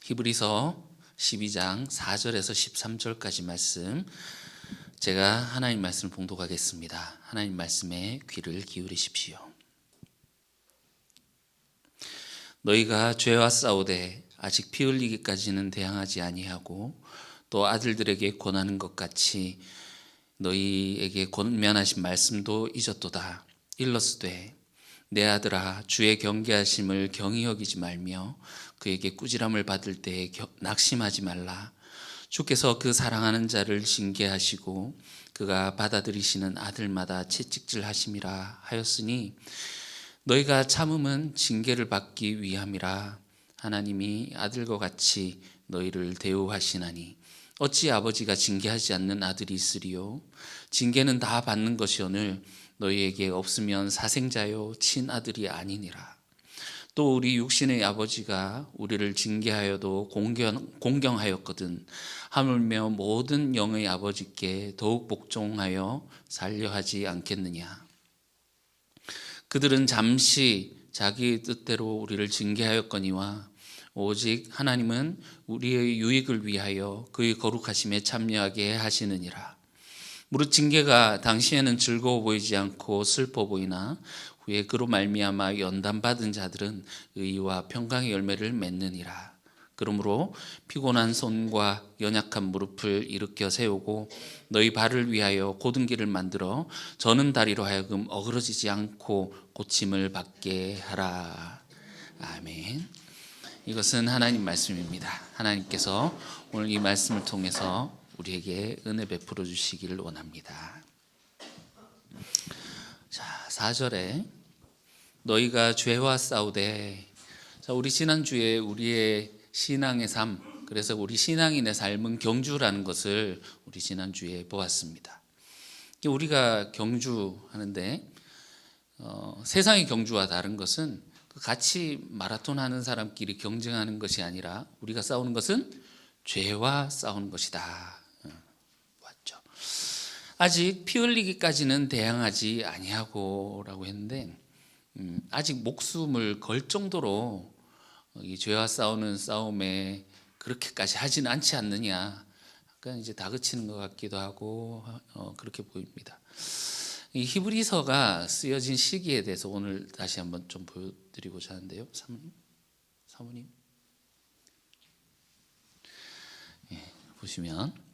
히브리서 12장 4절에서 13절까지 말씀, 제가 하나님 말씀을 봉독하겠습니다. 하나님 말씀에 귀를 기울이십시오. 너희가 죄와 싸우되 아직 피 흘리기까지는 대항하지 아니하고 또 아들들에게 권하는 것 같이 너희에게 권면하신 말씀도 잊었도다. 일러스되 내 아들아, 주의 경계하심을 경히 여기지 말며 그에게 꾸지람을 받을 때에 낙심하지 말라. 주께서 그 사랑하는 자를 징계하시고 그가 받아들이시는 아들마다 채찍질하심이라 하였으니 너희가 참음은 징계를 받기 위함이라. 하나님이 아들과 같이 너희를 대우하시나니 어찌 아버지가 징계하지 않는 아들이 있으리요. 징계는 다 받는 것이오늘 너희에게 없으면 사생자요 친아들이 아니니라. 또 우리 육신의 아버지가 우리를 징계하여도 공경하였거든 하물며 모든 영의 아버지께 더욱 복종하여 살려하지 않겠느냐. 그들은 잠시 자기 뜻대로 우리를 징계하였거니와 오직 하나님은 우리의 유익을 위하여 그의 거룩하심에 참여하게 하시느니라. 무릇 징계가 당시에는 즐거워 보이지 않고 슬퍼 보이나 후에 그로 말미암아 연단받은 자들은 의와 평강의 열매를 맺느니라. 그러므로 피곤한 손과 연약한 무릎을 일으켜 세우고 너희 발을 위하여 곧은 길을 만들어 저는 다리로 하여금 어그러지지 않고 고침을 받게 하라. 아멘. 이것은 하나님 말씀입니다. 하나님께서 오늘 이 말씀을 통해서 우리에게 은혜 베풀어 주시기를 원합니다. 자, 4절에 너희가 죄와 싸우되, 자, 우리 지난주에 우리의 신앙의 삶, 그래서 우리 신앙인의 삶은 경주라는 것을 우리 지난주에 보았습니다. 우리가 경주하는데 세상의 경주와 다른 것은 같이 마라톤 하는 사람끼리 경쟁하는 것이 아니라 우리가 싸우는 것은 죄와 싸우는 것이다. 아직 피 흘리기까지는 대항하지 아니하고라고 했는데 아직 목숨을 걸 정도로 이 죄와 싸우는 싸움에 그렇게까지 하지는 않지 않느냐. 약간 이제 다그치는 것 같기도 하고 그렇게 보입니다. 이 히브리서가 쓰여진 시기에 대해서 오늘 다시 한번 좀 보여드리고자 하는데요. 사모님, 보시면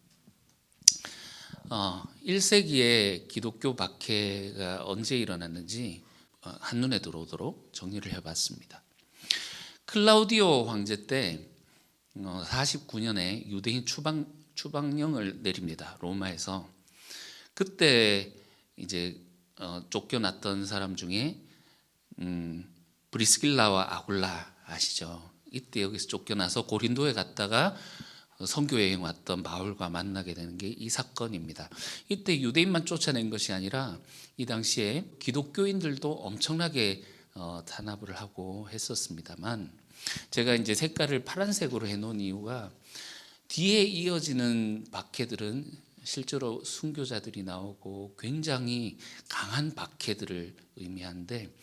1세기에 기독교 박해가 언제 일어났는지 한눈에 들어오도록 정리를 해봤습니다. 클라우디오 황제 때 49년에 유대인 추방령을 내립니다. 로마에서. 그때 이제 쫓겨났던 사람 중에 브리스길라와 아굴라 아시죠? 이때 여기서 쫓겨나서 고린도에 갔다가 선교 여행 왔던 바울과 만나게 되는 게 이 사건입니다. 이때 유대인만 쫓아낸 것이 아니라 이 당시에 기독교인들도 엄청나게 탄압을 하고 했었습니다만, 제가 이제 색깔을 파란색으로 해놓은 이유가 뒤에 이어지는 박해들은 실제로 순교자들이 나오고 굉장히 강한 박해들을 의미하는데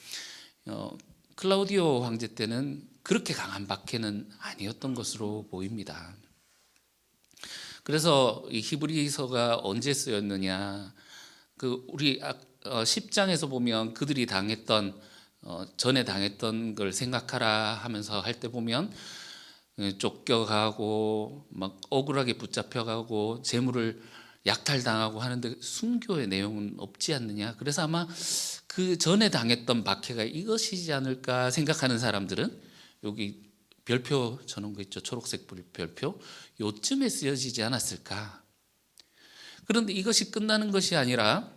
클라우디오 황제 때는 그렇게 강한 박해는 아니었던 것으로 보입니다. 그래서 이 히브리서가 언제 쓰였느냐, 우리 10장에서 보면 그들이 당했던 전에 당했던 걸 생각하라 하면서 할 때 보면 쫓겨가고 막 억울하게 붙잡혀가고 재물을 약탈당하고 하는데 순교의 내용은 없지 않느냐. 그래서 아마 그 전에 당했던 박해가 이것이지 않을까 생각하는 사람들은 여기 별표 쳐놓은 거 있죠. 초록색 별표. 요쯤에 쓰여지지 않았을까. 그런데 이것이 끝나는 것이 아니라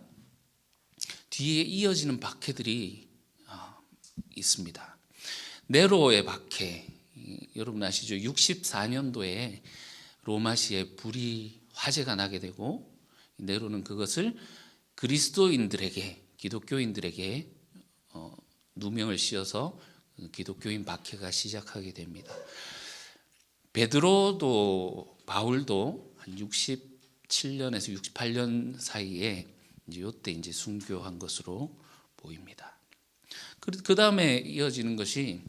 뒤에 이어지는 박해들이 있습니다. 네로의 박해, 여러분 아시죠? 64년도에 로마시에 불이 화재가 나게 되고 네로는 그것을 그리스도인들에게, 기독교인들에게 누명을 씌워서 기독교인 박해가 시작하게 됩니다. 베드로도 바울도 한 67년에서 68년 사이에 이때 이제 순교한 것으로 보입니다. 그 다음에 이어지는 것이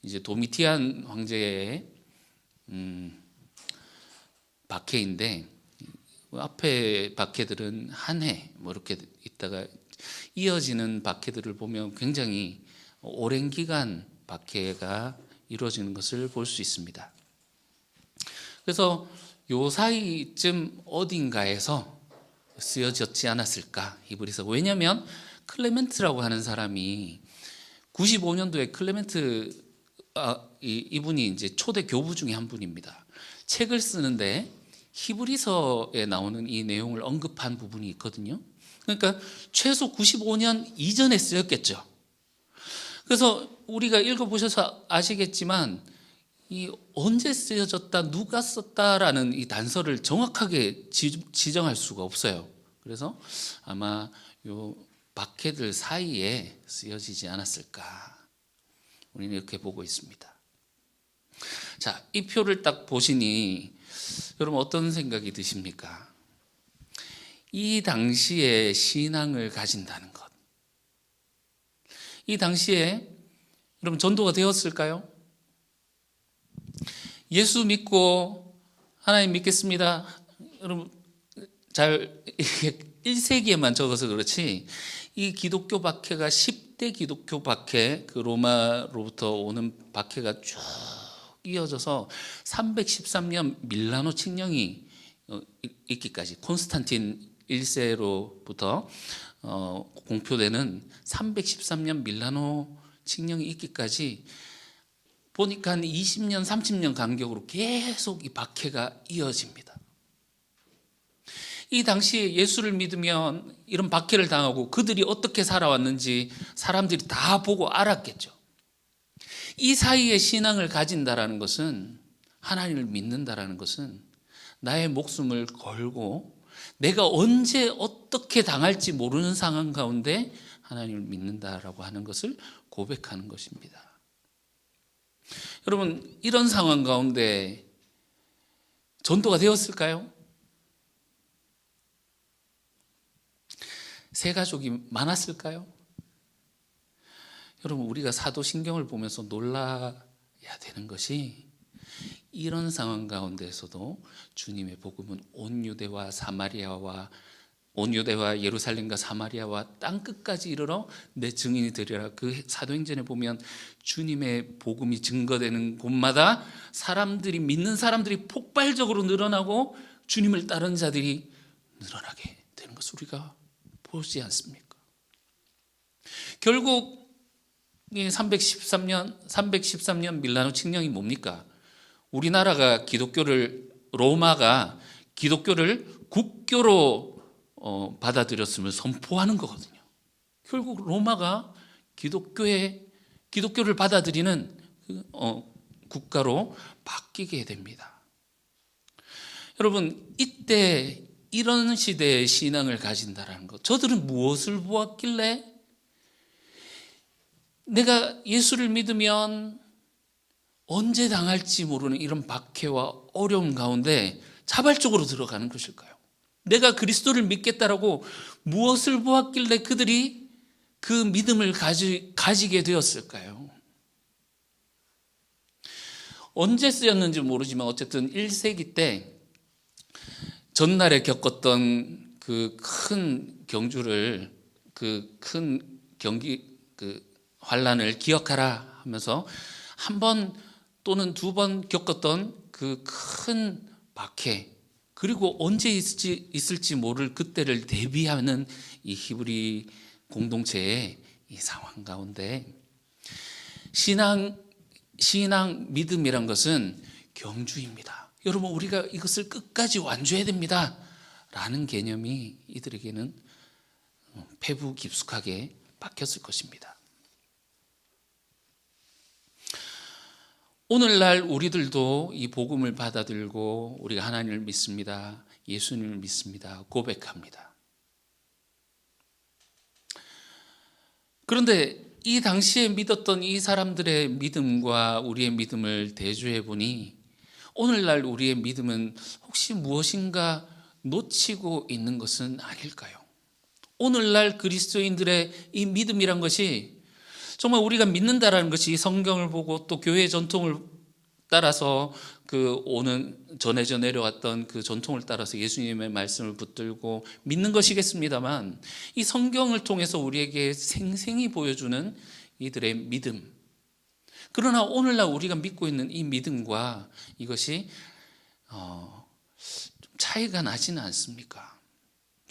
이제 도미티안 황제의 박해인데 앞에 박해들은 한 해 뭐 이렇게 있다가 이어지는 박해들을 보면 굉장히 오랜 기간 박해가 이루어지는 것을 볼 수 있습니다. 그래서 요 사이쯤 어딘가에서 쓰여졌지 않았을까 히브리서. 왜냐하면 클레멘트라고 하는 사람이 95년도에 클레멘트 이분이 이제 초대 교부 중에 한 분입니다. 책을 쓰는데 히브리서에 나오는 이 내용을 언급한 부분이 있거든요. 그러니까 최소 95년 이전에 쓰였겠죠. 그래서 우리가 읽어보셔서 아시겠지만 이 언제 쓰여졌다, 누가 썼다라는 이 단서를 정확하게 지정할 수가 없어요. 그래서 아마 요 박해들 사이에 쓰여지지 않았을까, 우리는 이렇게 보고 있습니다. 자, 이 표를 딱 보시니 여러분 어떤 생각이 드십니까? 이 당시에 신앙을 가진다는 것, 이 당시에 여러분 전도가 되었을까요? 예수 믿고 하나님 믿겠습니다. 여러분 잘 1세기에만 적어서 그렇지 이 기독교 박해가 10대 기독교 박해, 그 로마로부터 오는 박해가 쭉 이어져서 313년 밀라노 칙령이 있기까지, 콘스탄틴 1세로부터 공표되는 313년 밀라노 칙령이 있기까지 보니까 한 20년, 30년 간격으로 계속 이 박해가 이어집니다. 이 당시에 예수를 믿으면 이런 박해를 당하고 그들이 어떻게 살아왔는지 사람들이 다 보고 알았겠죠. 이 사이에 신앙을 가진다라는 것은, 하나님을 믿는다라는 것은 나의 목숨을 걸고 내가 언제 어떻게 당할지 모르는 상황 가운데 하나님을 믿는다라고 하는 것을 고백하는 것입니다. 여러분 이런 상황 가운데 전도가 되었을까요? 새 가족이 많았을까요? 여러분 우리가 사도신경을 보면서 놀라야 되는 것이, 이런 상황 가운데서도 주님의 복음은 온 유대와 예루살렘과 사마리아와 땅끝까지 이르러 내 증인이 되리라. 그 사도행전에 보면 주님의 복음이 증거되는 곳마다 사람들이, 믿는 사람들이 폭발적으로 늘어나고 주님을 따르는 자들이 늘어나게 되는 것을 우리가 보지 않습니까? 결국 이 313년 밀라노 칙령이 뭡니까? 우리나라가 로마가 기독교를 국교로 받아들였음을 선포하는 거거든요. 결국 로마가 기독교를 받아들이는 국가로 바뀌게 됩니다. 여러분 이때 이런 시대의 신앙을 가진다라는 것, 저들은 무엇을 보았길래 내가 예수를 믿으면 언제 당할지 모르는 이런 박해와 어려움 가운데 자발적으로 들어가는 것일까요? 내가 그리스도를 믿겠다라고 무엇을 보았길래 그들이 그 믿음을 가지게 되었을까요? 언제 쓰였는지 모르지만 어쨌든 1세기 때 전날에 겪었던 그 큰 경주를, 그 큰 환란을 기억하라 하면서 한 번 또는 두 번 겪었던 그 큰 박해, 그리고 언제 있을지 모를 그때를 대비하는 이 히브리 공동체의 이 상황 가운데 신앙 믿음이란 것은 경주입니다. 여러분 우리가 이것을 끝까지 완주해야 됩니다 라는 개념이 이들에게는 배부 깊숙하게 박혔을 것입니다. 오늘날 우리들도 이 복음을 받아들고 우리가 하나님을 믿습니다, 예수님을 믿습니다 고백합니다. 그런데 이 당시에 믿었던 이 사람들의 믿음과 우리의 믿음을 대조해 보니 오늘날 우리의 믿음은 혹시 무엇인가 놓치고 있는 것은 아닐까요? 오늘날 그리스도인들의 이 믿음이란 것이 정말 우리가 믿는다라는 것이 성경을 보고 또 교회 전통을 따라서 그 전해져 내려왔던 그 전통을 따라서 예수님의 말씀을 붙들고 믿는 것이겠습니다만, 이 성경을 통해서 우리에게 생생히 보여주는 이들의 믿음, 그러나 오늘날 우리가 믿고 있는 이 믿음과 이것이 좀 차이가 나지는 않습니까?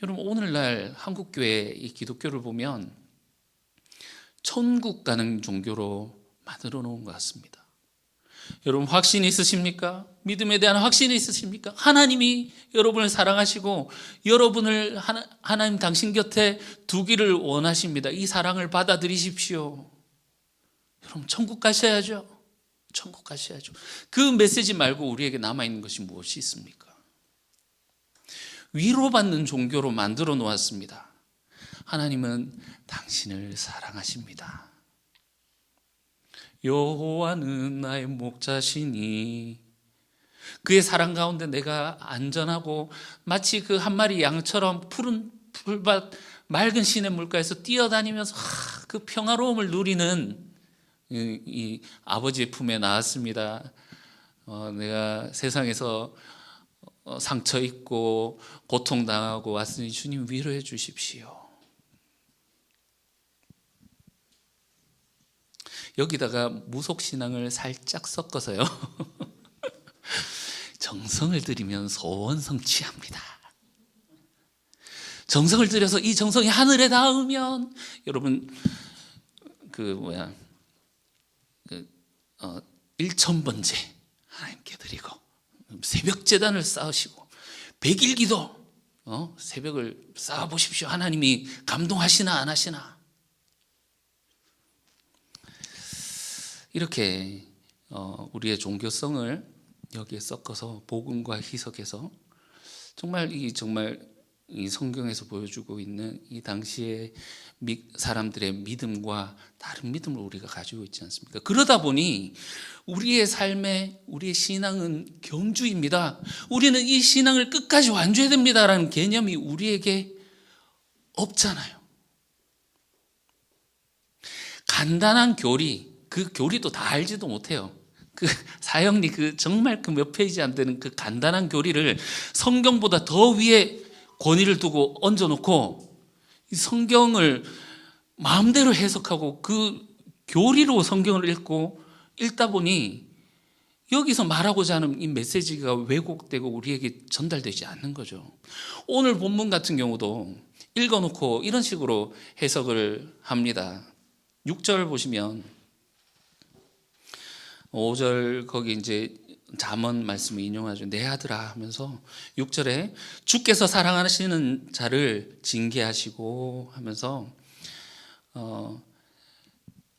여러분, 오늘날 한국교회 이 기독교를 보면 천국 가는 종교로 만들어 놓은 것 같습니다. 여러분, 확신이 있으십니까? 믿음에 대한 확신이 있으십니까? 하나님이 여러분을 사랑하시고 여러분을 하나님 당신 곁에 두기를 원하십니다. 이 사랑을 받아들이십시오. 여러분, 천국 가셔야죠. 천국 가셔야죠. 그 메시지 말고 우리에게 남아있는 것이 무엇이 있습니까? 위로받는 종교로 만들어 놓았습니다. 하나님은 당신을 사랑하십니다. 여호와는 나의 목자시니 그의 사랑 가운데 내가 안전하고 마치 그 한 마리 양처럼 푸른 풀밭 맑은 시냇 물가에서 뛰어다니면서 그 평화로움을 누리는 이 아버지의 품에 나왔습니다. 내가 세상에서 상처 입고 고통당하고 왔으니 주님 위로해 주십시오. 여기다가 무속신앙을 살짝 섞어서요, 정성을 들이면 소원 성취합니다. 정성을 들여서 이 정성이 하늘에 닿으면, 여러분, 1,000번째 하나님께 드리고 새벽 제단을 쌓으시고 100일 기도, 새벽을 쌓아 보십시오. 하나님이 감동하시나 안 하시나. 이렇게 우리의 종교성을 여기에 섞어서 복음과 희석해서 정말 이 성경에서 보여주고 있는 이 당시의 사람들의 믿음과 다른 믿음을 우리가 가지고 있지 않습니까? 그러다 보니 우리의 삶에 우리의 신앙은 경주입니다. 우리는 이 신앙을 끝까지 완주해야 됩니다라는 개념이 우리에게 없잖아요. 간단한 교리, 그 교리도 다 알지도 못해요. 그 사형리 정말 몇 페이지 안 되는 그 간단한 교리를 성경보다 더 위에 권위를 두고 얹어놓고 이 성경을 마음대로 해석하고 그 교리로 성경을 읽다 보니 여기서 말하고자 하는 이 메시지가 왜곡되고 우리에게 전달되지 않는 거죠. 오늘 본문 같은 경우도 읽어놓고 이런 식으로 해석을 합니다. 6절 보시면 5절 거기 이제 잠언 말씀을 인용하죠. 내 아들아 하면서 6절에 주께서 사랑하시는 자를 징계하시고 하면서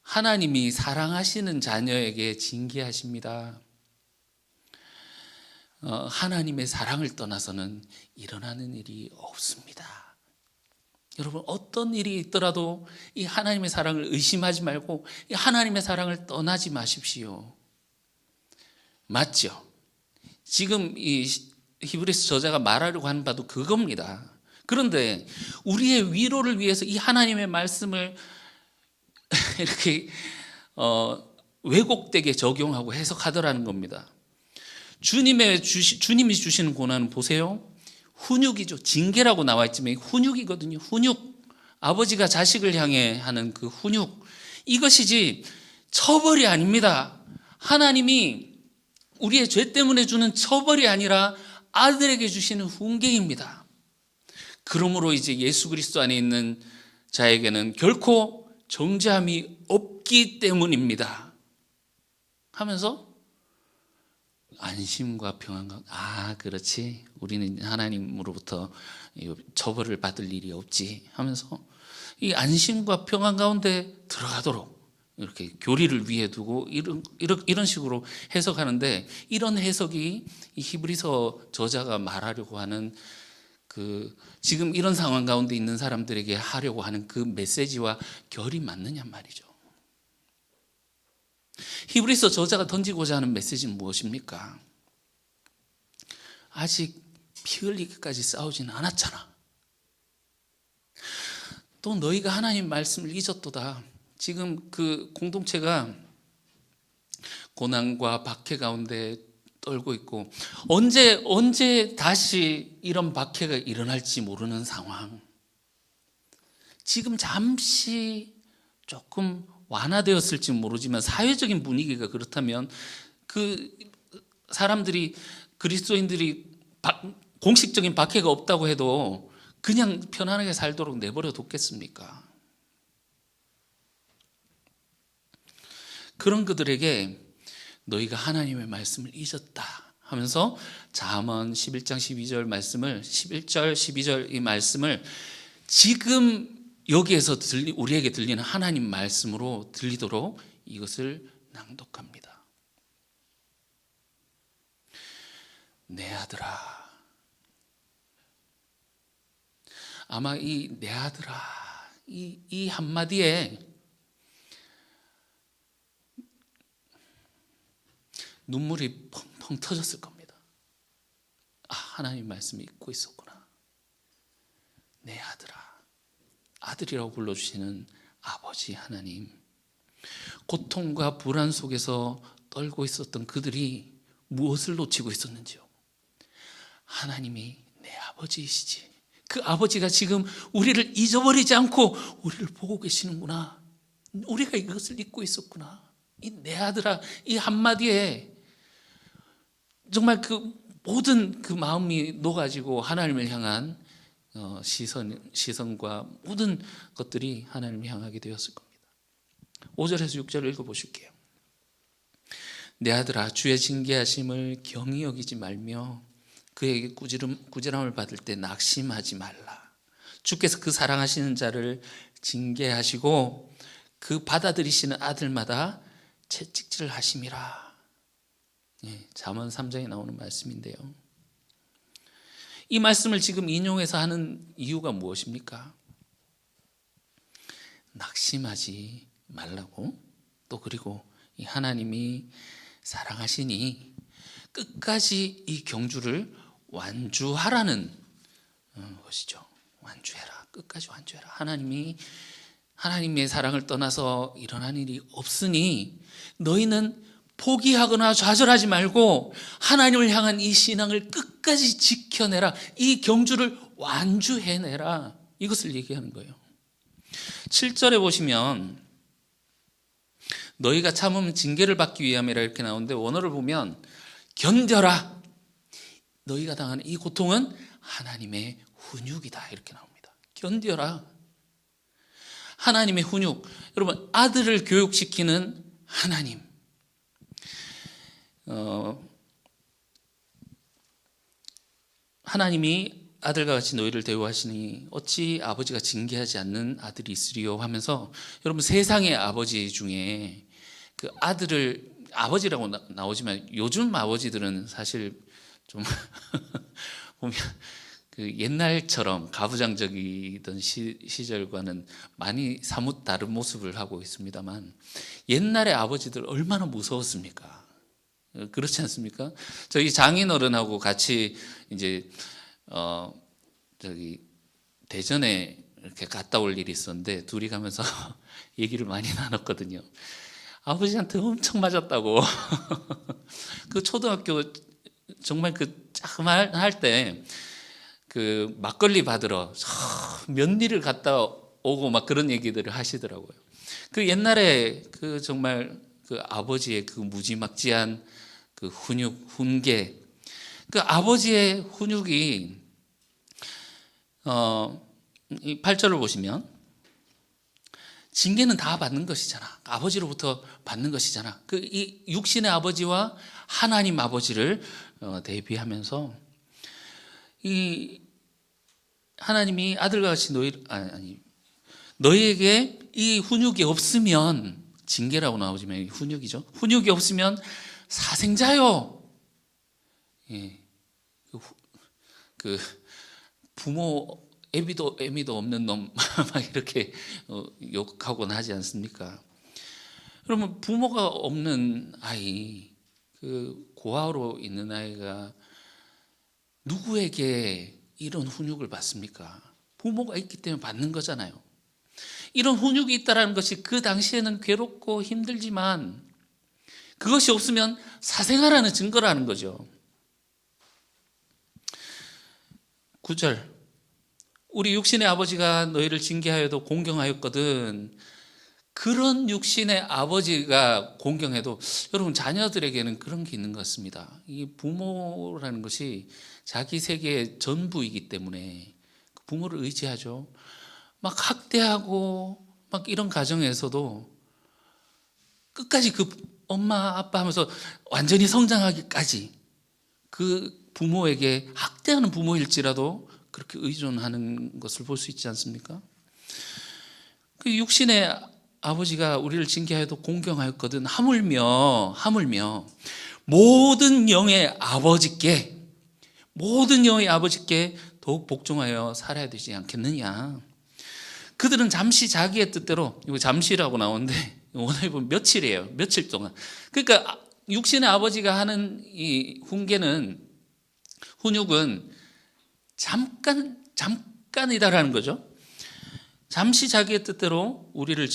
하나님이 사랑하시는 자녀에게 징계하십니다. 하나님의 사랑을 떠나서는 일어나는 일이 없습니다. 여러분, 어떤 일이 있더라도 이 하나님의 사랑을 의심하지 말고 이 하나님의 사랑을 떠나지 마십시오. 맞죠? 지금 이 히브리서 저자가 말하려고 하는 바도 그겁니다. 그런데 우리의 위로를 위해서 이 하나님의 말씀을 이렇게 왜곡되게 적용하고 해석하더라는 겁니다. 주님이 주시는 고난은 보세요. 훈육이죠. 징계라고 나와 있지만 훈육이거든요. 훈육. 아버지가 자식을 향해 하는 그 훈육. 이것이지 처벌이 아닙니다. 하나님이 우리의 죄 때문에 주는 처벌이 아니라 아들에게 주시는 훈계입니다. 그러므로 이제 예수 그리스도 안에 있는 자에게는 결코 정죄함이 없기 때문입니다 하면서 안심과 평안과 그렇지, 우리는 하나님으로부터 처벌을 받을 일이 없지 하면서 이 안심과 평안 가운데 들어가도록 이렇게 교리를 위에 두고 이런 식으로 해석하는데, 이런 해석이 이 히브리서 저자가 말하려고 하는 지금 이런 상황 가운데 있는 사람들에게 하려고 하는 그 메시지와 결이 맞느냐 말이죠. 히브리서 저자가 던지고자 하는 메시지는 무엇입니까? 아직 피 흘리기까지 싸우지는 않았잖아. 또 너희가 하나님 말씀을 잊었도다. 지금 그 공동체가 고난과 박해 가운데 떨고 있고 언제 다시 이런 박해가 일어날지 모르는 상황. 지금 잠시 조금 완화되었을지 모르지만 사회적인 분위기가 그렇다면 그 사람들이 그리스도인들이 공식적인 박해가 없다고 해도 그냥 편안하게 살도록 내버려 뒀겠습니까? 그런 그들에게 너희가 하나님의 말씀을 잊었다 하면서 잠언 11장 12절 말씀을 11절 12절 이 말씀을 지금 여기에서 우리에게 들리는 하나님 말씀으로 들리도록 이것을 낭독합니다. 내 아들아, 아마 이 내 아들아 이 한마디에 눈물이 펑펑 터졌을 겁니다. 아, 하나님 말씀이 잊고 있었구나. 내 아들아, 아들이라고 불러주시는 아버지 하나님. 고통과 불안 속에서 떨고 있었던 그들이 무엇을 놓치고 있었는지요. 하나님이 내 아버지이시지. 그 아버지가 지금 우리를 잊어버리지 않고 우리를 보고 계시는구나. 우리가 이것을 잊고 있었구나. 이 내 아들아, 이 한마디에 정말 그 모든 그 마음이 녹아지고 하나님을 향한 시선과 모든 것들이 하나님을 향하게 되었을 겁니다. 5절에서 6절을 읽어보실게요. 내 아들아, 주의 징계하심을 경히 여기지 말며 그에게 꾸지람을 받을 때 낙심하지 말라. 주께서 그 사랑하시는 자를 징계하시고 그 받아들이시는 아들마다 채찍질을 하심이라. 잠언 3장에 나오는 말씀인데요. 이 말씀을 지금 인용해서 하는 이유가 무엇입니까? 낙심하지 말라고, 또 그리고 이 하나님이 사랑하시니 끝까지 이 경주를 완주하라는 것이죠. 완주해라. 끝까지 완주해라. 하나님의 사랑을 떠나서 일어난 일이 없으니 너희는 포기하거나 좌절하지 말고 하나님을 향한 이 신앙을 끝까지 지켜내라. 이 경주를 완주해내라. 이것을 얘기하는 거예요. 7절에 보시면 너희가 참으면 징계를 받기 위함이라 이렇게 나오는데 원어를 보면 견뎌라. 너희가 당하는 이 고통은 하나님의 훈육이다 이렇게 나옵니다. 견뎌라. 하나님의 훈육. 여러분, 아들을 교육시키는 하나님. 하나님이 아들과 같이 너희를 대우하시니 어찌 아버지가 징계하지 않는 아들이 있으리요 하면서, 여러분, 세상의 아버지 중에 그 아들을 아버지라고 나오지만 요즘 아버지들은 사실 좀 보면 그 옛날처럼 가부장적이던 시절과는 많이 사뭇 다른 모습을 하고 있습니다만, 옛날의 아버지들 얼마나 무서웠습니까? 그렇지 않습니까? 저희 장인어른하고 같이 이제 저기 대전에 이렇게 갔다 올 일이 있었는데 둘이 가면서 얘기를 많이 나눴거든요. 아버지한테 엄청 맞았다고. 그 초등학교 정말 그 자그마할 때 그 막걸리 받으러 면리를 갔다 오고 막 그런 얘기들을 하시더라고요. 그 옛날에 그 정말 그 아버지의 그 무지막지한 그 훈육, 훈계, 그 아버지의 훈육이 이 8절을 보시면 징계는 다 받는 것이잖아. 아버지로부터 받는 것이잖아. 그 이 육신의 아버지와 하나님 아버지를 대비하면서 이 하나님이 아들과 같이 너희에게 이 훈육이 없으면, 징계라고 나오지만 훈육이죠. 훈육이 없으면 사생자요. 예. 그 부모 애미도 없는 놈 막 이렇게 욕하곤 하지 않습니까? 그러면 부모가 없는 아이, 그 고아로 있는 아이가 누구에게 이런 훈육을 받습니까? 부모가 있기 때문에 받는 거잖아요. 이런 훈육이 있다는 것이 그 당시에는 괴롭고 힘들지만 그것이 없으면 사생아라는 증거라는 거죠. 9절, 우리 육신의 아버지가 너희를 징계하여도 공경하였거든. 그런 육신의 아버지가 공경해도 여러분, 자녀들에게는 그런 게 있는 것 같습니다. 이 부모라는 것이 자기 세계의 전부이기 때문에 부모를 의지하죠. 막 학대하고 막 이런 가정에서도 끝까지 그 엄마 아빠 하면서 완전히 성장하기까지 그 부모에게, 학대하는 부모일지라도 그렇게 의존하는 것을 볼 수 있지 않습니까? 그 육신의 아버지가 우리를 징계하여도 공경하였거든. 하물며 모든 영의 아버지께 더욱 복종하여 살아야 되지 않겠느냐. 그들은 잠시 자기의 뜻대로, 이거 잠시라고 나오는데 오늘 보면 며칠이에요. 며칠 동안. 그러니까 육신의 아버지가 하는 이 훈육은 잠깐이다라는 거죠. 잠시 자기의 뜻대로 우리를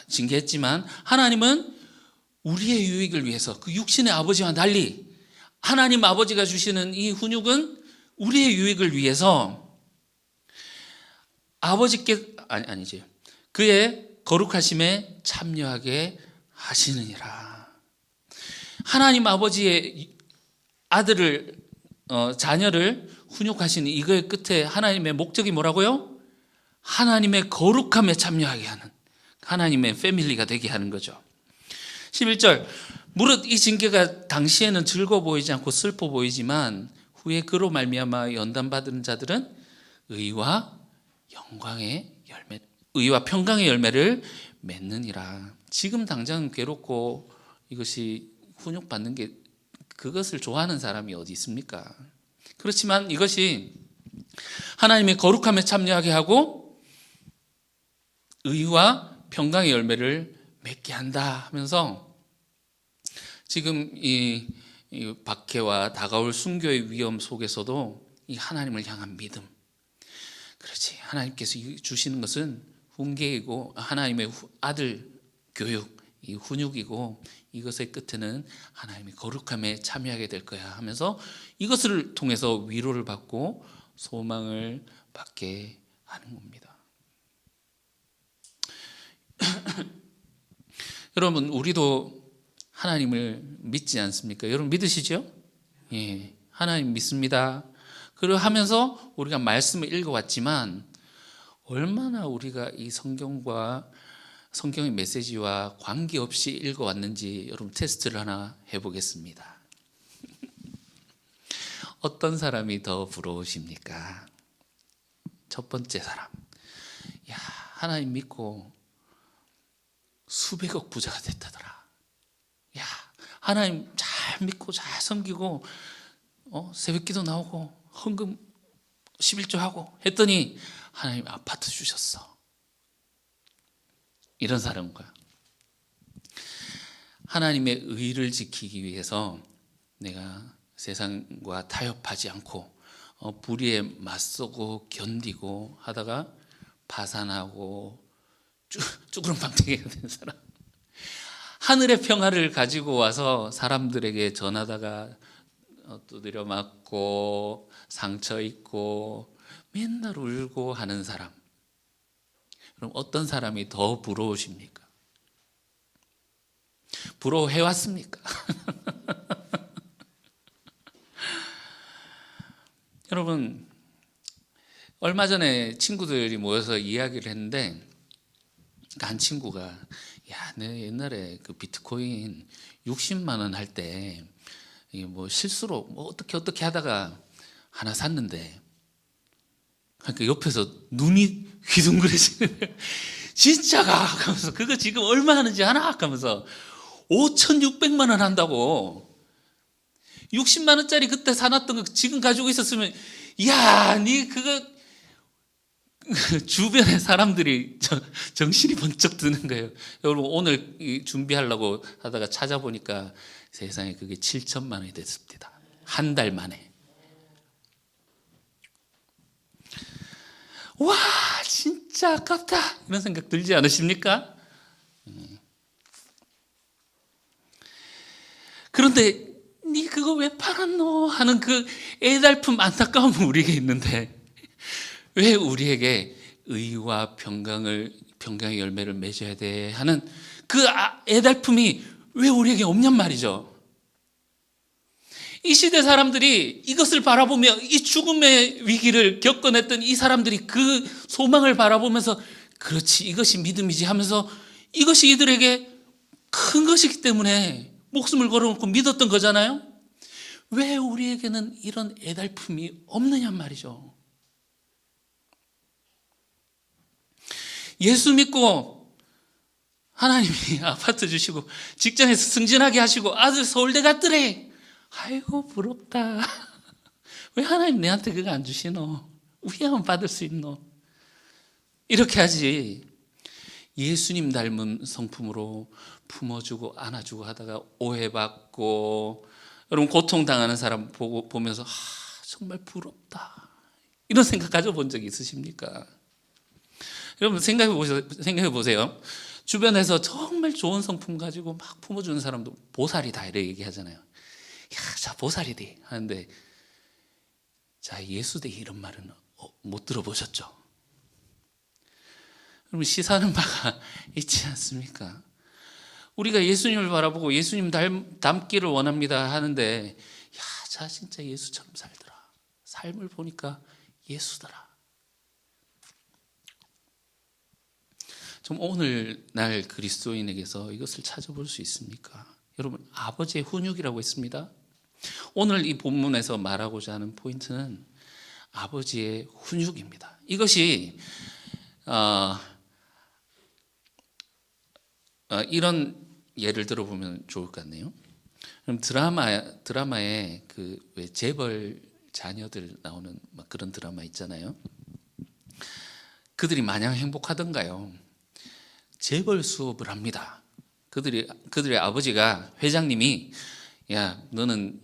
징계했지만 하나님은 우리의 유익을 위해서, 그 육신의 아버지와 달리 하나님 아버지가 주시는 이 훈육은 우리의 유익을 위해서 그의 거룩하심에 참여하게 하시느니라. 하나님 아버지의 자녀를 훈육하시는 이거의 끝에 하나님의 목적이 뭐라고요? 하나님의 거룩함에 참여하게 하는, 하나님의 패밀리가 되게 하는 거죠. 11절, 무릇 이 징계가 당시에는 즐거워 보이지 않고 슬퍼 보이지만 후에 그로 말미암아 연단받은 자들은 의와 평강의 열매를 맺느니라. 지금 당장 괴롭고 이것이 훈육받는 게, 그것을 좋아하는 사람이 어디 있습니까? 그렇지만 이것이 하나님의 거룩함에 참여하게 하고 의와 평강의 열매를 맺게 한다 하면서, 지금 이 박해와 다가올 순교의 위험 속에서도 이 하나님을 향한 믿음, 그렇지, 하나님께서 주시는 것은 훈계이고 하나님의 아들 교육, 이 훈육이고 이것의 끝에는 하나님의 거룩함에 참여하게 될 거야 하면서 이것을 통해서 위로를 받고 소망을 받게 하는 겁니다. 여러분, 우리도 하나님을 믿지 않습니까? 여러분 믿으시죠? 예, 하나님 믿습니다. 그리고 하면서 우리가 말씀을 읽어왔지만 얼마나 우리가 이 성경의 메시지와 관계없이 읽어왔는지 여러분 테스트를 하나 해보겠습니다. 어떤 사람이 더 부러우십니까? 첫 번째 사람, 야, 하나님 믿고 수백억 부자가 됐다더라. 야, 하나님 잘 믿고 잘 섬기고 새벽기도 나오고 헌금 11조 하고 했더니 하나님 아파트 주셨어. 이런 사람과 하나님의 의를 지키기 위해서 내가 세상과 타협하지 않고 불의에 맞서고 견디고 하다가 파산하고 쭈그름방댕이가 된 사람, 하늘의 평화를 가지고 와서 사람들에게 전하다가 두드려 맞고 상처 입고 맨날 울고 하는 사람, 그럼 어떤 사람이 더 부러우십니까? 부러워해왔습니까? 여러분, 얼마 전에 친구들이 모여서 이야기를 했는데 한 친구가, 야, 내 옛날에 그 비트코인 60만 원 할 때 뭐 실수로 뭐 어떻게 하다가 하나 샀는데, 그러니까 옆에서 눈이 휘둥그레지는 거예요. 진짜가 하면서 그거 지금 얼마 하는지 하나 하면서 5,600만 원 한다고. 60만 원짜리 그때 사놨던 거 지금 가지고 있었으면, 야, 니 그거 주변의 사람들이 정신이 번쩍 드는 거예요. 여러분, 오늘 준비하려고 하다가 찾아보니까 세상에 그게 7천만 원이 됐습니다. 한 달 만에. 와, 진짜 아깝다, 이런 생각 들지 않으십니까? 그런데 니 그거 왜 팔았노 하는 그 애달품, 안타까움은 우리에게 있는데 왜 우리에게 의와 평강의 열매를 맺어야 돼 하는 그 애달품이 왜 우리에게 없냔 말이죠. 이 시대 사람들이 이것을 바라보며 이 죽음의 위기를 겪어냈던 이 사람들이 그 소망을 바라보면서 그렇지, 이것이 믿음이지 하면서 이것이 이들에게 큰 것이기 때문에 목숨을 걸어놓고 믿었던 거잖아요. 왜 우리에게는 이런 애달품이 없느냐 말이죠. 예수 믿고 하나님이 아파트 주시고 직장에서 승진하게 하시고 아들 서울대 갔더래. 아이고 부럽다. 왜 하나님 내한테 그거 안 주시노? 우리야만 받을 수 있노? 이렇게 하지. 예수님 닮은 성품으로 품어주고 안아주고 하다가 오해받고 여러분 고통당하는 사람 보면서 정말 부럽다 이런 생각 가져본 적이 있으십니까? 여러분 생각해 보세요. 주변에서 정말 좋은 성품 가지고 막 품어주는 사람도 보살이다 이렇게 얘기하잖아요. 야, 자 보살이대 하는데 자 예수대 이런 말은 못 들어보셨죠? 여러분 시사하는 바가 있지 않습니까? 우리가 예수님을 바라보고 예수님 닮기를 원합니다 하는데 야, 자 진짜 예수처럼 살더라. 삶을 보니까 예수더라. 좀 오늘날 그리스도인에게서 이것을 찾아볼 수 있습니까? 여러분 아버지의 훈육이라고 했습니다. 오늘 이 본문에서 말하고자 하는 포인트는 아버지의 훈육입니다. 이것이 이런 예를 들어보면 좋을 것 같네요. 그럼 드라마에 그 왜 재벌 자녀들 나오는 막 그런 드라마 있잖아요. 그들이 마냥 행복하던가요? 재벌 수업을 합니다. 그들의 아버지가 회장님이 야 너는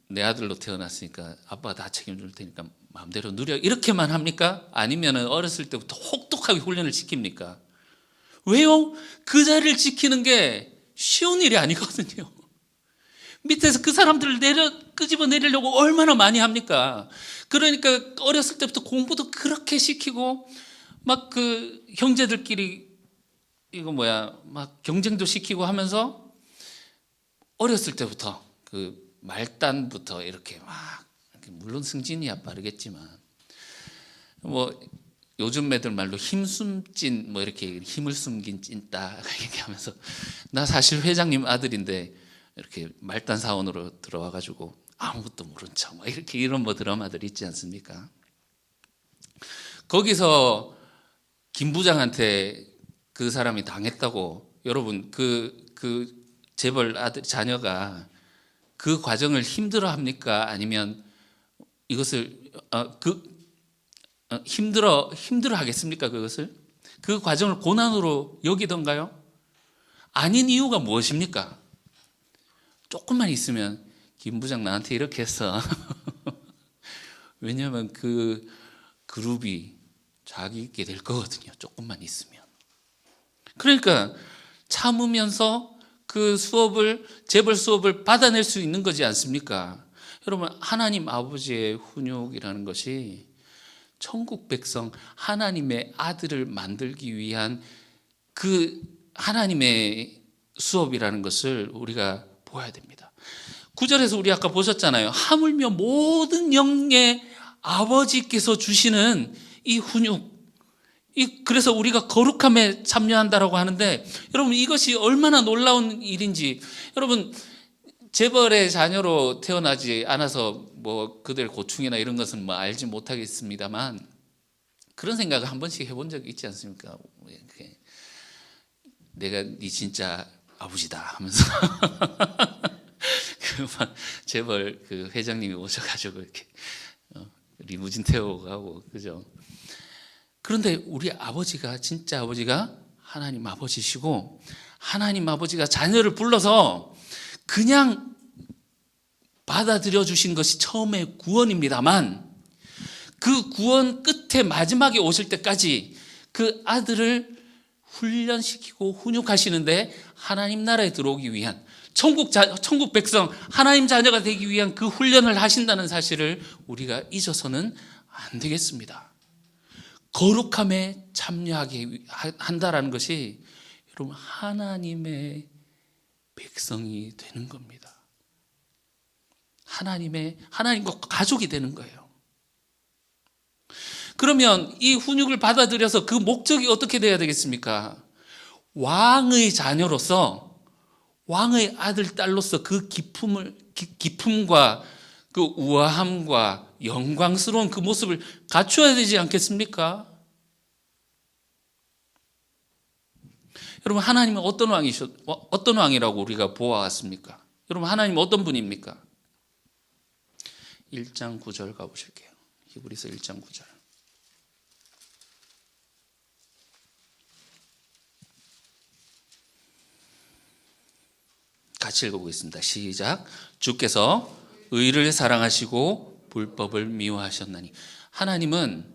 내 아들로 태어났으니까 아빠가 다 책임질 테니까 마음대로 누려 이렇게만 합니까? 아니면 어렸을 때부터 혹독하게 훈련을 시킵니까? 왜요? 그 자리를 지키는 게 쉬운 일이 아니거든요. 밑에서 그 사람들을 끄집어 내리려고 얼마나 많이 합니까? 그러니까 어렸을 때부터 공부도 그렇게 시키고 막 그 형제들끼리 막 경쟁도 시키고 하면서 어렸을 때부터 그 말단부터 이렇게 막 물론 승진이야 빠르겠지만 뭐 요즘 애들 말로 힘숨찐 뭐 이렇게 힘을 숨긴 찐따 얘기하면서 나 사실 회장님 아들인데 이렇게 말단 사원으로 들어와 가지고 아무것도 모른 척 막 이렇게 이런 뭐 드라마들 있지 않습니까? 거기서 김 부장한테 그 사람이 당했다고 여러분 그 재벌 아들 자녀가 그 과정을 힘들어합니까? 아니면 이것을 힘들어 하겠습니까? 그것을 그 과정을 고난으로 여기던가요? 아닌 이유가 무엇입니까? 조금만 있으면 김 부장 나한테 이렇게 했어. 왜냐하면 그 그룹이 자기게 될 거거든요. 조금만 있으면. 그러니까 참으면서 그 재벌 수업을 받아낼 수 있는 거지 않습니까? 여러분 하나님 아버지의 훈육이라는 것이 천국 백성 하나님의 아들을 만들기 위한 그 하나님의 수업이라는 것을 우리가 보아야 됩니다. 9절에서 우리 아까 보셨잖아요. 하물며 모든 영의 아버지께서 주시는 이 훈육, 그래서 우리가 거룩함에 참여한다라고 하는데 여러분 이것이 얼마나 놀라운 일인지 여러분 재벌의 자녀로 태어나지 않아서 뭐 그들 고충이나 이런 것은 뭐 알지 못하겠습니다만 그런 생각을 한 번씩 해본 적이 있지 않습니까? 내가 네 진짜 아버지다 하면서 그 재벌 그 회장님이 오셔가지고 이렇게 리무진 태우고 가고 그죠? 그런데 우리 아버지가 진짜 아버지가 하나님 아버지시고 하나님 아버지가 자녀를 불러서 그냥 받아들여 주신 것이 처음에 구원입니다만 그 구원 끝에 마지막에 오실 때까지 그 아들을 훈련시키고 훈육하시는데 하나님 나라에 들어오기 위한 천국 백성, 하나님 자녀가 되기 위한 그 훈련을 하신다는 사실을 우리가 잊어서는 안 되겠습니다. 거룩함에 참여하게 한다라는 것이 여러분 하나님의 백성이 되는 겁니다. 하나님과 가족이 되는 거예요. 그러면 이 훈육을 받아들여서 그 목적이 어떻게 돼야 되겠습니까? 왕의 자녀로서, 왕의 아들, 딸로서 그 기품과 그 우아함과 영광스러운 그 모습을 갖춰야 되지 않겠습니까? 여러분, 하나님은 어떤 왕이라고 우리가 보아왔습니까? 여러분, 하나님은 어떤 분입니까? 1장 9절 가보실게요. 히브리서 1장 9절. 같이 읽어보겠습니다. 시작. 주께서 의를 사랑하시고 불법을 미워하셨나니. 하나님은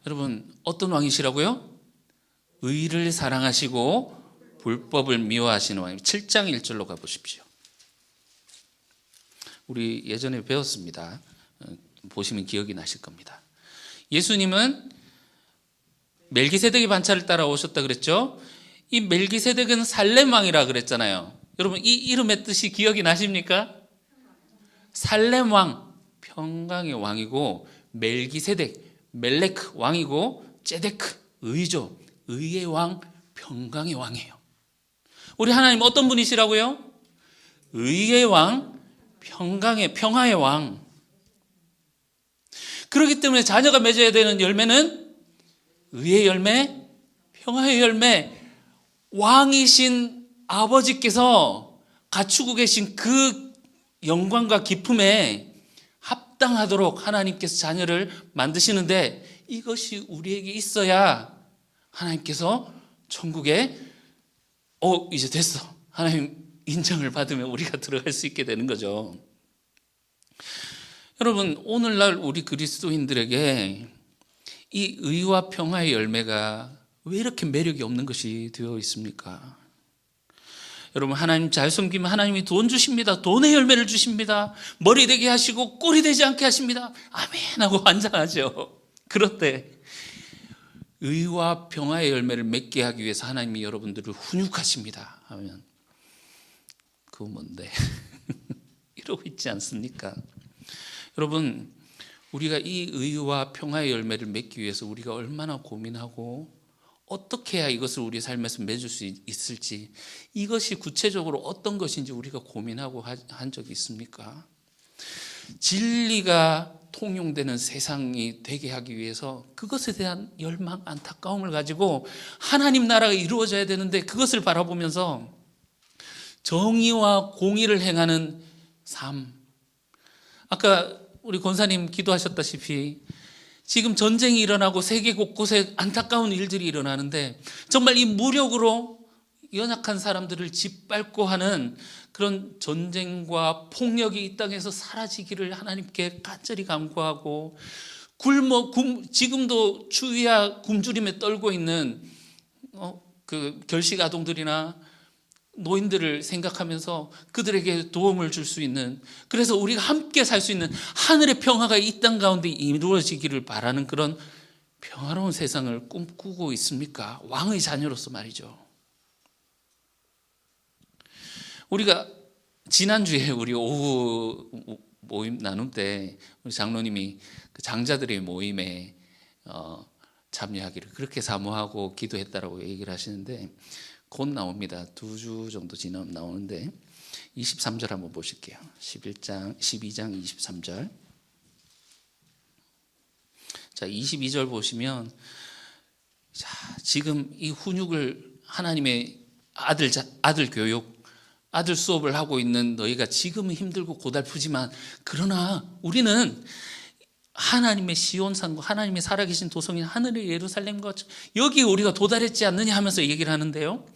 여러분 어떤 왕이시라고요? 의를 사랑하시고 불법을 미워하시는 왕입니다. 7장 1절로 가보십시오. 우리 예전에 배웠습니다. 보시면 기억이 나실 겁니다. 예수님은 멜기세덱의 반차를 따라오셨다 그랬죠? 이 멜기세덱은 살렘 왕이라 그랬잖아요. 여러분 이 이름의 뜻이 기억이 나십니까? 살렘 왕, 평강의 왕이고, 멜기세덱, 멜레크 왕이고, 제데크 의죠. 의의 왕, 평강의 왕이에요. 우리 하나님 어떤 분이시라고요? 의의 왕, 평화의 왕. 그렇기 때문에 자녀가 맺어야 되는 열매는 의의 열매, 평화의 열매, 왕이신 아버지께서 갖추고 계신 그 영광과 기쁨에 합당하도록 하나님께서 자녀를 만드시는데, 이것이 우리에게 있어야 하나님께서 천국에 이제 됐어, 하나님 인정을 받으면 우리가 들어갈 수 있게 되는 거죠. 여러분, 오늘날 우리 그리스도인들에게 이 의와 평화의 열매가 왜 이렇게 매력이 없는 것이 되어 있습니까? 여러분, 하나님 잘 섬기면 하나님이 돈 주십니다. 돈의 열매를 주십니다. 머리 되게 하시고 꼴이 되지 않게 하십니다. 아멘 하고 환장하죠. 그런데 의와 평화의 열매를 맺게 하기 위해서 하나님이 여러분들을 훈육하십니다 하면 그거 뭔데? 이러고 있지 않습니까? 여러분, 우리가 이 의와 평화의 열매를 맺기 위해서 우리가 얼마나 고민하고 어떻게 해야 이것을 우리 삶에서 맺을 수 있을지, 이것이 구체적으로 어떤 것인지 우리가 고민하고 한 적이 있습니까? 진리가 통용되는 세상이 되게 하기 위해서 그것에 대한 열망, 안타까움을 가지고 하나님 나라가 이루어져야 되는데, 그것을 바라보면서 정의와 공의를 행하는 삶. 아까 우리 권사님 기도하셨다시피 지금 전쟁이 일어나고 세계 곳곳에 안타까운 일들이 일어나는데, 정말 이 무력으로 연약한 사람들을 짓밟고 하는 그런 전쟁과 폭력이 이 땅에서 사라지기를 하나님께 간절히 간구하고, 지금도 추위와 굶주림에 떨고 있는 그 결식 아동들이나 노인들을 생각하면서 그들에게 도움을 줄 수 있는, 그래서 우리가 함께 살 수 있는 하늘의 평화가 이 땅 가운데 이루어지기를 바라는 그런 평화로운 세상을 꿈꾸고 있습니까? 왕의 자녀로서 말이죠. 우리가 지난주에 우리 오후 모임 나눔 때 우리 장로님이 그 장자들의 모임에 참여하기를 그렇게 사모하고 기도했다라고 얘기를 하시는데, 곧 나옵니다. 2주 정도 지나면 나오는데 23절 한번 보실게요. 12장 23절. 자, 22절 보시면, 자, 지금 이 훈육을 하나님의 아들 교육, 아들 수업을 하고 있는 너희가 지금은 힘들고 고달프지만, 그러나 우리는 하나님의 시온산과 하나님의 살아계신 도성인 하늘의 예루살렘과 여기 우리가 도달했지 않느냐 하면서 얘기를 하는데요,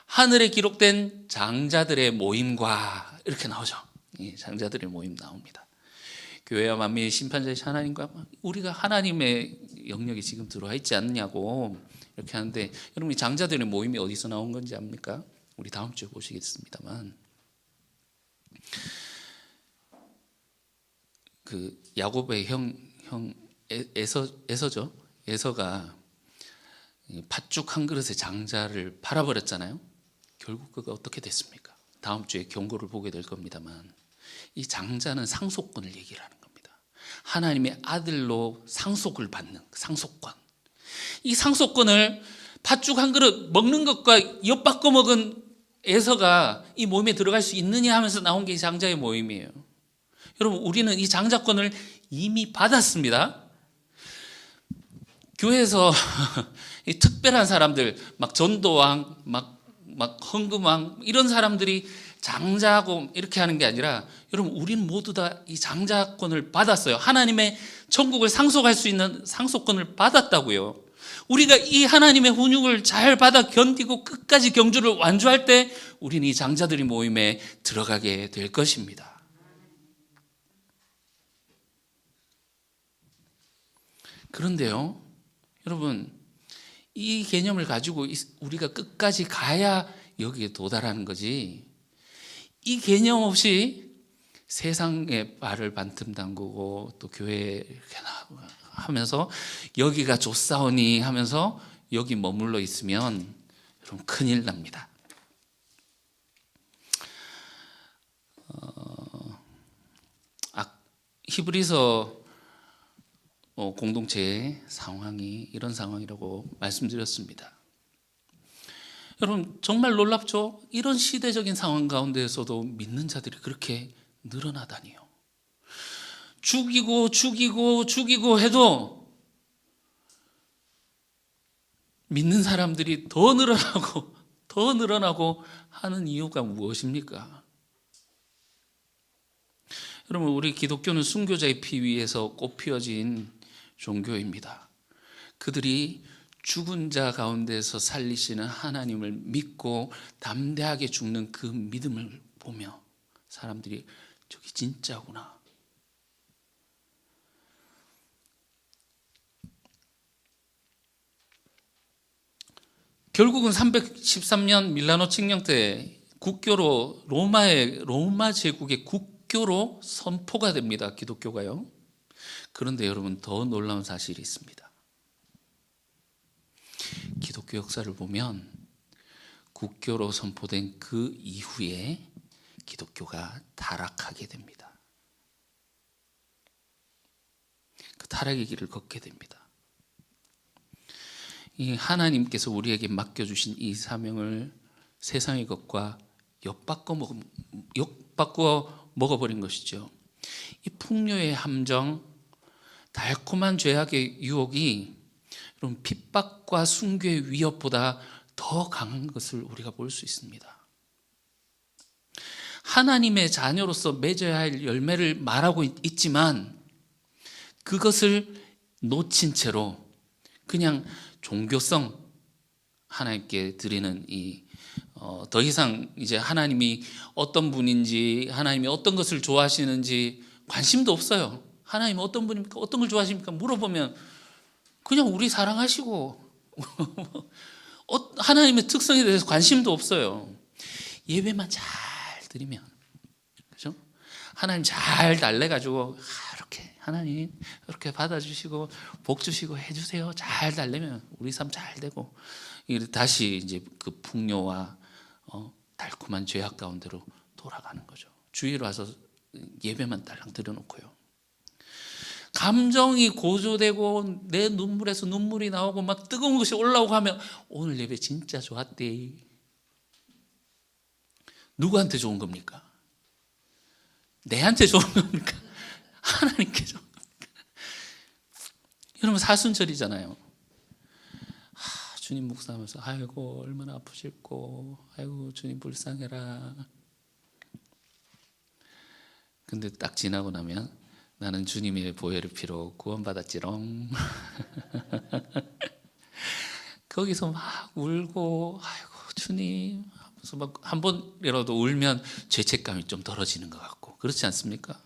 하늘에 기록된 장자들의 모임과 이렇게 나오죠. 장자들의 모임 나옵니다. 교회와 만민의 심판자이신 하나님과 우리가 하나님의 영역이 지금 들어와 있지 않느냐고 이렇게 하는데 여러분 이 장자들의 모임이 어디서 나온 건지 압니까? 우리 다음 주에 보시겠습니다만 그 야곱의 형 에서죠. 에서가 팥죽 한 그릇의 장자를 팔아버렸잖아요. 결국 그가 어떻게 됐습니까? 다음 주에 경고를 보게 될 겁니다만 이 장자는 상속권을 얘기를 하는 겁니다. 하나님의 아들로 상속을 받는 상속권. 이 상속권을 팥죽 한 그릇 먹는 것과 엿바꿔 먹은 에서가 이 모임에 들어갈 수 있느냐 하면서 나온 게 이 장자의 모임이에요. 여러분 우리는 이 장자권을 이미 받았습니다. 교회에서 이 특별한 사람들 막 전도왕 막 헌금왕 이런 사람들이 장자하고 이렇게 하는 게 아니라 여러분 우리는 모두 다 이 장자권을 받았어요. 하나님의 천국을 상속할 수 있는 상속권을 받았다고요. 우리가 이 하나님의 훈육을 잘 받아 견디고 끝까지 경주를 완주할 때 우리는 이 장자들의 모임에 들어가게 될 것입니다. 그런데요, 여러분 이 개념을 가지고 우리가 끝까지 가야 여기에 도달하는 거지, 이 개념 없이 세상에 발을 반틈 담그고 또 교회에 이렇게 하면서 여기가 좋사오니 하면서 여기 머물러 있으면 여러분 큰일 납니다. 히브리서 공동체의 상황이 이런 상황이라고 말씀드렸습니다. 여러분 정말 놀랍죠? 이런 시대적인 상황 가운데에서도 믿는 자들이 그렇게 늘어나다니요. 죽이고 해도 믿는 사람들이 더 늘어나고 하는 이유가 무엇입니까? 여러분 우리 기독교는 순교자의 피 위에서 꽃피어진 종교입니다. 그들이 죽은 자 가운데서 살리시는 하나님을 믿고 담대하게 죽는 그 믿음을 보며 사람들이 저기 진짜구나. 결국은 313년 밀라노 칙령 때 국교로 로마 제국의 국교로 선포가 됩니다. 기독교가요. 그런데 여러분 더 놀라운 사실이 있습니다. 기독교 역사를 보면 국교로 선포된 그 이후에 기독교가 타락하게 됩니다. 그 타락의 길을 걷게 됩니다. 이 하나님께서 우리에게 맡겨주신 이 사명을 세상의 것과 엿바꿔 먹어버린 것이죠. 이 풍요의 함정, 달콤한 죄악의 유혹이 여러분 핍박과 순교의 위협보다 더 강한 것을 우리가 볼 수 있습니다. 하나님의 자녀로서 맺어야 할 열매를 말하고 있지만 그것을 놓친 채로 그냥 종교성 하나님께 드리는 더 이상 이제 하나님이 어떤 분인지 하나님이 어떤 것을 좋아하시는지 관심도 없어요. 하나님 어떤 분입니까? 어떤 걸 좋아하십니까? 물어보면 그냥 우리 사랑하시고 하나님의 특성에 대해서 관심도 없어요. 예배만 잘 드리면, 그죠? 하나님 잘 달래가지고 이렇게 하나님 이렇게 받아주시고 복 주시고 해주세요. 잘 달래면 우리 삶 잘 되고 다시 이제 그 풍요와 달콤한 죄악 가운데로 돌아가는 거죠. 주일 와서 예배만 딸랑 드려놓고요. 감정이 고조되고 내 눈물에서 눈물이 나오고 막 뜨거운 것이 올라오고 하면 오늘 예배 진짜 좋았대. 누구한테 좋은 겁니까? 내한테 좋은 겁니까? 하나님께 좋은 겁니까? 여러분 사순절이잖아요. 주님 묵상하면서 아이고 얼마나 아프실고 아이고 주님 불쌍해라. 근데 딱 지나고 나면 나는 주님의 보혈의 피로 구원받았지롱. 거기서 막 울고 아이고 주님 하면서 막 한 번이라도 울면 죄책감이 좀 덜어지는 것 같고 그렇지 않습니까?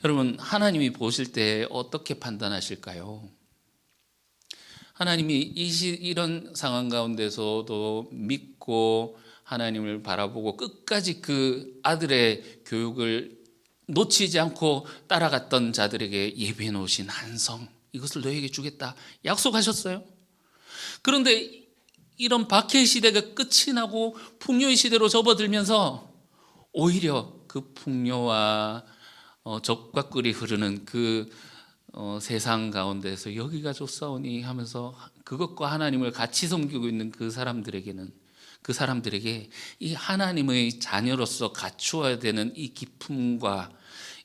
여러분 하나님이 보실 때 어떻게 판단하실까요? 하나님이 이런 상황 가운데서도 믿고 하나님을 바라보고 끝까지 그 아들의 교육을 놓치지 않고 따라갔던 자들에게 예비해 놓으신 한 성, 이것을 너에게 주겠다 약속하셨어요. 그런데 이런 박해의 시대가 끝이 나고 풍요의 시대로 접어들면서 오히려 그 풍요와 적과 꿀이 흐르는 그 세상 가운데서 여기가 좋사오니 하면서 그것과 하나님을 같이 섬기고 있는 그 사람들에게 이 하나님의 자녀로서 갖추어야 되는 이 기쁨과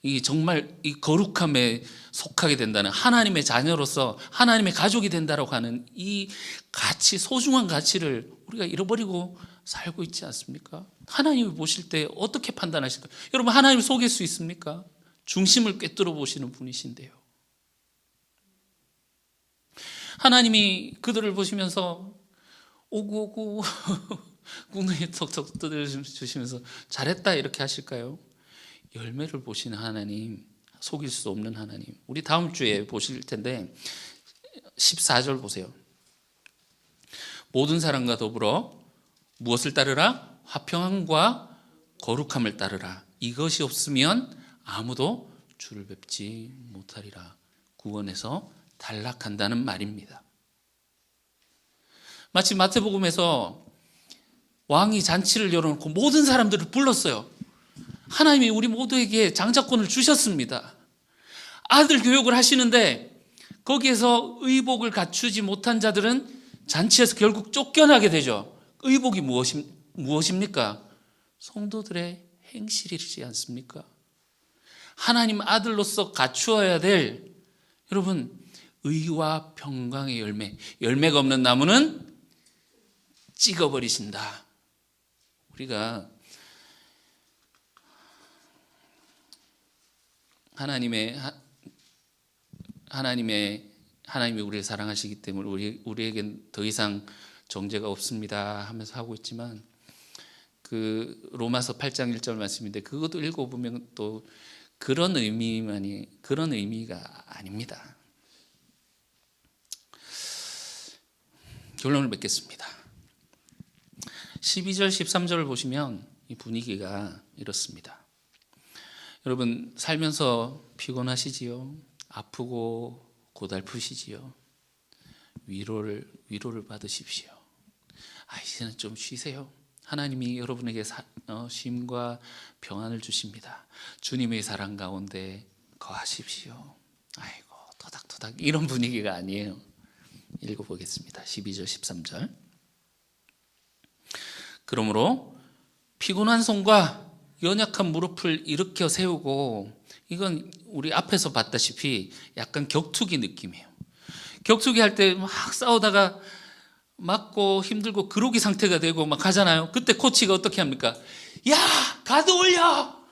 이 정말 이 거룩함에 속하게 된다는, 하나님의 자녀로서 하나님의 가족이 된다라고 하는 이 가치, 소중한 가치를 우리가 잃어버리고 살고 있지 않습니까? 하나님이 보실 때 어떻게 판단하실까요? 여러분, 하나님 속일 수 있습니까? 중심을 꿰뚫어 보시는 분이신데요. 하나님이 그들을 보시면서 오구오구 궁둥이 턱턱 뜯어주시면서 잘했다 이렇게 하실까요? 열매를 보시는 하나님, 속일 수 없는 하나님. 우리 다음 주에 보실 텐데 14절 보세요. 모든 사람과 더불어 무엇을 따르라? 화평함과 거룩함을 따르라. 이것이 없으면 아무도 주를 뵙지 못하리라. 구원에서 탈락한다는 말입니다. 마치 마태복음에서 왕이 잔치를 열어놓고 모든 사람들을 불렀어요. 하나님이 우리 모두에게 장자권을 주셨습니다. 아들 교육을 하시는데 거기에서 의복을 갖추지 못한 자들은 잔치에서 결국 쫓겨나게 되죠. 의복이 무엇입니까? 성도들의 행실이지 않습니까? 하나님 아들로서 갖추어야 될, 여러분, 의와 평강의 열매. 열매가 없는 나무는 찍어버리신다. 우리가 하나님이 우리를 사랑하시기 때문에 우리에겐 더 이상 정죄가 없습니다 하면서 하고 있지만, 그 로마서 8장 1절 말씀인데 그것도 읽어보면 또 그런 의미가 아닙니다. 결론을 맺겠습니다. 12절 13절을 보시면 이 분위기가 이렇습니다. 여러분, 살면서 피곤하시지요? 아프고 고달프시지요? 위로를 받으십시오. 이제는 좀 쉬세요. 하나님이 여러분에게 쉼과 평안을 주십니다. 주님의 사랑 가운데 거하십시오. 아이고, 토닥토닥 이런 분위기가 아니에요. 읽어보겠습니다. 12절 13절. 그러므로 피곤한 손과 연약한 무릎을 일으켜 세우고, 이건 우리 앞에서 봤다시피 약간 격투기 느낌이에요. 격투기 할 때 막 싸우다가 맞고 힘들고 그로기 상태가 되고 막 하잖아요. 그때 코치가 어떻게 합니까? 야, 가드 올려!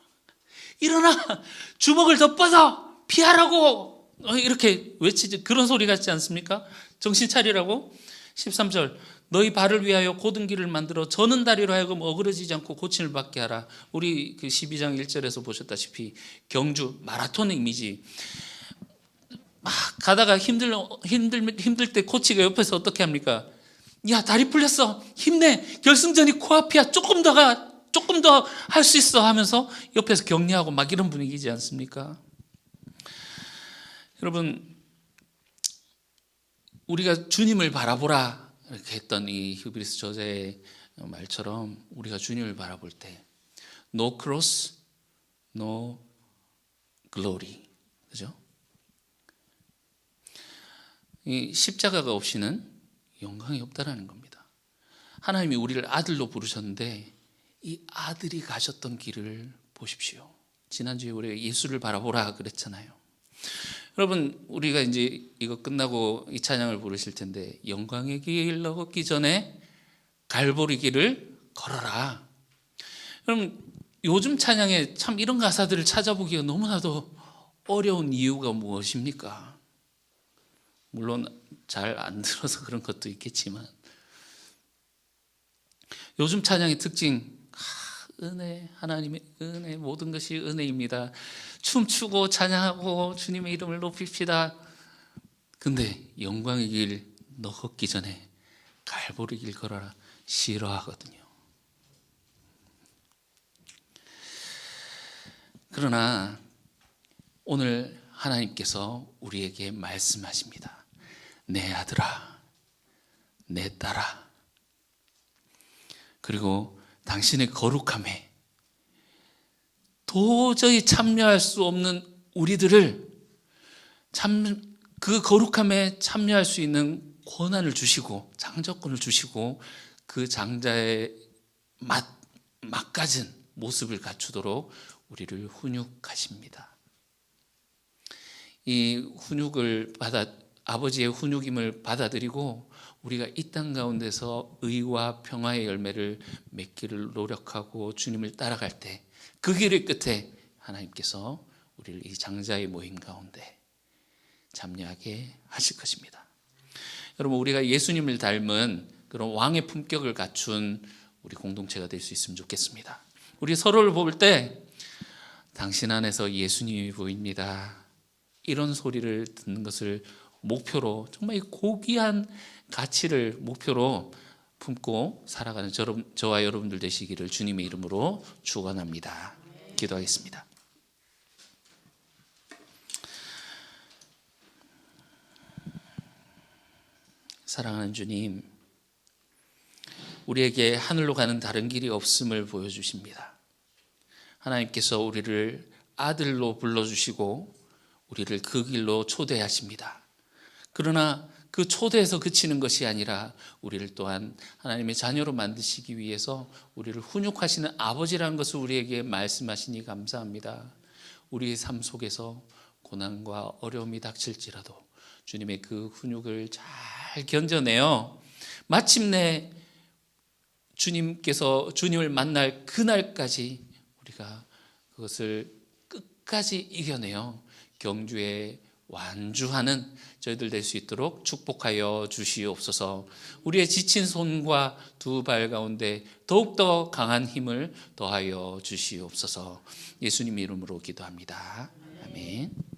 일어나! 주먹을 더 뻗어! 피하라고! 이렇게 외치지. 그런 소리 같지 않습니까? 정신 차리라고. 13절. 너희 발을 위하여 고든 길을 만들어 저는 다리로 하여금 어그러지지 않고 고침을 받게 하라. 우리 그 12장 1절에서 보셨다시피 경주 마라톤 이미지. 막 가다가 힘들 때 코치가 옆에서 어떻게 합니까? 야, 다리 풀렸어. 힘내. 결승전이 코앞이야. 조금 더 할 수 있어 하면서 옆에서 격려하고 막 이런 분위기지 않습니까? 여러분, 우리가 주님을 바라보라 이렇게 했던 이 히브리서 저자의 말처럼 우리가 주님을 바라볼 때 No cross, no glory. 그죠? 이 십자가가 없이는 영광이 없다라는 겁니다. 하나님이 우리를 아들로 부르셨는데 이 아들이 가셨던 길을 보십시오. 지난주에 우리가 예수를 바라보라 그랬잖아요. 여러분, 우리가 이제 이거 끝나고 이 찬양을 부르실 텐데, 영광의 길 걷기 전에 갈보리 길을 걸어라. 여러분, 요즘 찬양에 참 이런 가사들을 찾아보기가 너무나도 어려운 이유가 무엇입니까? 물론 잘 안 들어서 그런 것도 있겠지만, 요즘 찬양의 특징, 은혜, 하나님의 은혜, 모든 것이 은혜입니다. 춤추고 찬양하고 주님의 이름을 높입시다. 근데 영광의 길 너 걷기 전에 갈보리 길 걸어라 싫어하거든요. 그러나 오늘 하나님께서 우리에게 말씀하십니다. 내 아들아, 내 딸아, 그리고 당신의 거룩함에 도저히 참여할 수 없는 우리들을 그 거룩함에 참여할 수 있는 권한을 주시고 장자권을 주시고 그 장자의 맛가진 모습을 갖추도록 우리를 훈육하십니다. 이 훈육을 아버지의 훈육임을 받아들이고 우리가 이 땅 가운데서 의와 평화의 열매를 맺기를 노력하고 주님을 따라갈 때 그 길의 끝에 하나님께서 우리를 이 장자의 모임 가운데 참여하게 하실 것입니다. 여러분, 우리가 예수님을 닮은 그런 왕의 품격을 갖춘 우리 공동체가 될 수 있으면 좋겠습니다. 우리 서로를 볼 때 당신 안에서 예수님이 보입니다, 이런 소리를 듣는 것을 목표로, 정말 이 고귀한 가치를 목표로 품고 살아가는 저와 여러분들 되시기를 주님의 이름으로 축원합니다. 기도하겠습니다. 사랑하는 주님, 우리에게 하늘로 가는 다른 길이 없음을 보여주십니다. 하나님께서 우리를 아들로 불러주시고 우리를 그 길로 초대하십니다. 그러나 그 초대에서 그치는 것이 아니라 우리를 또한 하나님의 자녀로 만드시기 위해서 우리를 훈육하시는 아버지라는 것을 우리에게 말씀하시니 감사합니다. 우리의 삶 속에서 고난과 어려움이 닥칠지라도 주님의 그 훈육을 잘 견뎌내어 마침내 주님을 만날 그날까지 우리가 그것을 끝까지 이겨내어 경주에 완주하는 저희들 될 수 있도록 축복하여 주시옵소서. 우리의 지친 손과 두 발 가운데 더욱더 강한 힘을 더하여 주시옵소서. 예수님 이름으로 기도합니다. 아멘.